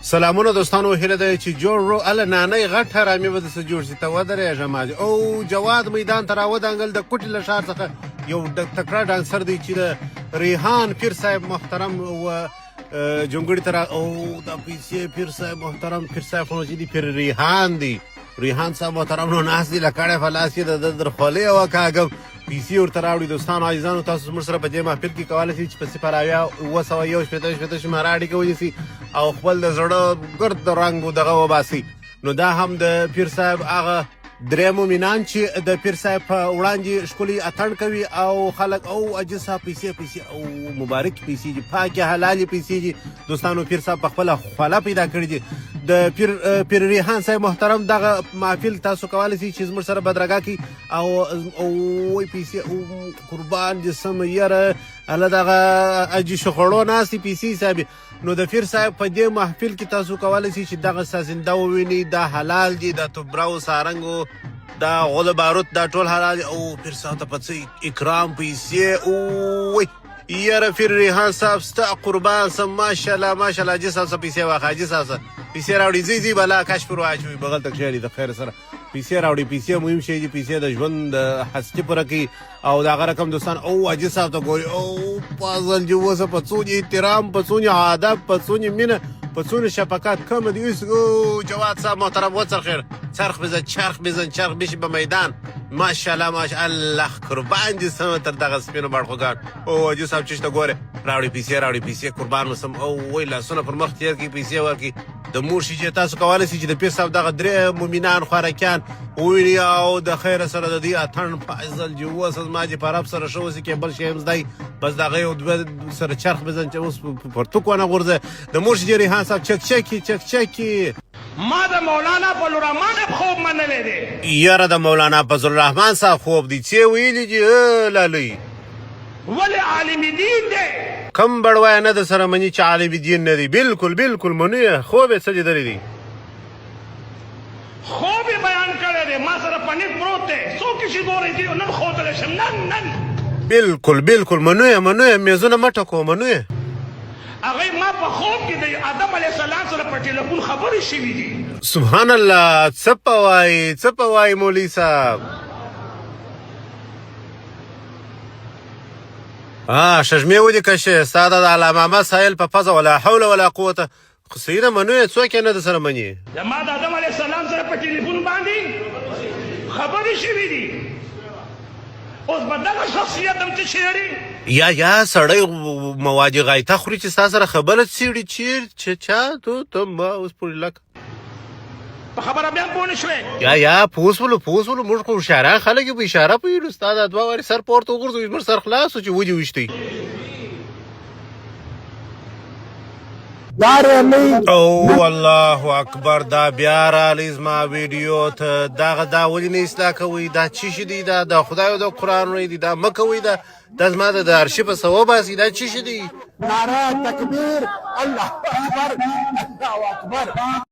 سلامونه دوستانو، هیله ده چې جوړ رو اله نانۍ غټ حرامي به درسه جوړ شي. ته ودرېږه ماجي او جواد میدان ته راودانګل د کوټې له ښار څخه یو تکړه ډانسر دی چې د ریحان پیر صاحب محترم و جونګړي ته او د پیسې پیر صاحب محترم پیر صاحب خو چې دی پیر ریحان دی، ریحان صاحب محترم نو ناست دی لکړې فلاس یې د در خولې وکاږم پیسې ورته راوړي. دوستانو عزیزانو، تاسو موږ سره په دې محفل کې کولی شئ چې په 0 شماره اړیکه ونیسئ او خپل د زړه ګرد رنګ دغه وباسئ. نو دا هم د پیر صاحب هغه درې مومنان چې د پیر صاحب په وړاندې ښکلي اتڼ کوي او خلک او عجیب صاحب پیسې او مبارک پیسې دي، پاکې حلالې پیسې دي. دوستانو پیر صاحب په خپله خوله پیدا کړي دي. د پیر ریحان صاحب محترم دغه محفل تاسو کولی شئ چې زموږ سره بدرګه کړي او پیسې او قربان دې سم یاره هله دغه اجي شخړو ناستې پیسې حسابي. نو د پیر صاحب په دې محفل کې تاسو کولی شئ چې دغه سازنده ووینئ، دا حلال دي، دا توبره سارنګ دا غول باروت دا ټول حلال دي. او پیر صاحب ته په څه اکرام پیسې اوی یاره پیر ریحان صاحب ستا قربان سم ماشاءالله ماشاءالله. حاجي صاحب څه پیسې واخه، حاجي صاحب څه پیسې راوړي، ځي بلا کش پر واچوي بغل تک شهري د خیر سره پیسې راوړي. پیسې مهم شی دي، پیسې د ژوند هستي پوره کوي او د هغه رقم دوستان او حاجي صاحب ته ګوري او پازل جو وسه په څونې احترام، په څونې ادب، په څونې مینه، په څونې شفقت کم دي. او جواد صاحب محترم وڅر خیر چرخ بزن چرخ بزن چرخ بشي په میدان ماشاءالله ماشاءالله قربان دي سم تر دغه سپینو بړخوګان. او حاجي صاحب چې ته ګوره راوړي پیسې قربان وسم او وای لاسونه پر مخ تیر کی پیسې ورکی. د مور شي چې تاسو کولی شئ چې د پیر صاحب دغه درې مومنان خوارکیان وویني او د خیر سره د دې اتڼ فضل جو اوس ما چې په رب سره ښه اوسي کې بل شی هم زده بس د هغه یو دوه سره چرخ بزن چې اوس پرتوک ونه غورځه. د مور شي ریحان صاحب چکچکي ما د مولانا فضل الرحمن خوب منلی دی. یاره د مولانا فضل الرحمن صاحب خوب دی، څه ویلي دي لالوی ولې عالم دین دی؟ کم بړوای نه د سره مني چې عالم دین نه دی. بالکل منو یې خوب یې څه لیدلی دی، خوب یې بیان کړی دی. ما سره پنیک پروت دی، څو کشي ګورې دي نن ښودلی شم نن بالکل منو یې میزونه مه ټکو منو یې. هغه ما په خوب کې د آدم علیه السلام سره په ټلیفون خبرې شوي دي. سبحان الله، څه په وایي مولوي صاحب؟ ششمې ولیکه چې ستا د علامه محمد سایل په پزه ولا حول ولا قوته. خو صحیح ده منو یې څوک یې نه د سره مني. ما د آدم علیه السلام سره په ټلیفون باندې خبرې شوي دي. اوس به دغه شخصیت هم څه شېړي یا سړی مواجه غایته خوري چې ستا سره خبره څېړي چیر چا ته ما اوس پورې لکه په خبره بیا پوه نه شوې. یا پوسولو موږ خو هوښیاران خلک یو په اشاره پوهېږو. ستا دا دوه وارې سر پورته وغورځوي زموږ سر خلاص و چې ودې ویشتی. او الله اکبر، دا بیا رالی زما ویډیو ته دغه دا ولې نه اصلاح کوئ؟ دا څه شي دی؟ دا د خدای او د قرآن وی دی، دا مه کوئ. دا زما د ارشیف څه وباسي. دا څه شي دی؟ نعره تکبیر الله اکبر الله اکبر.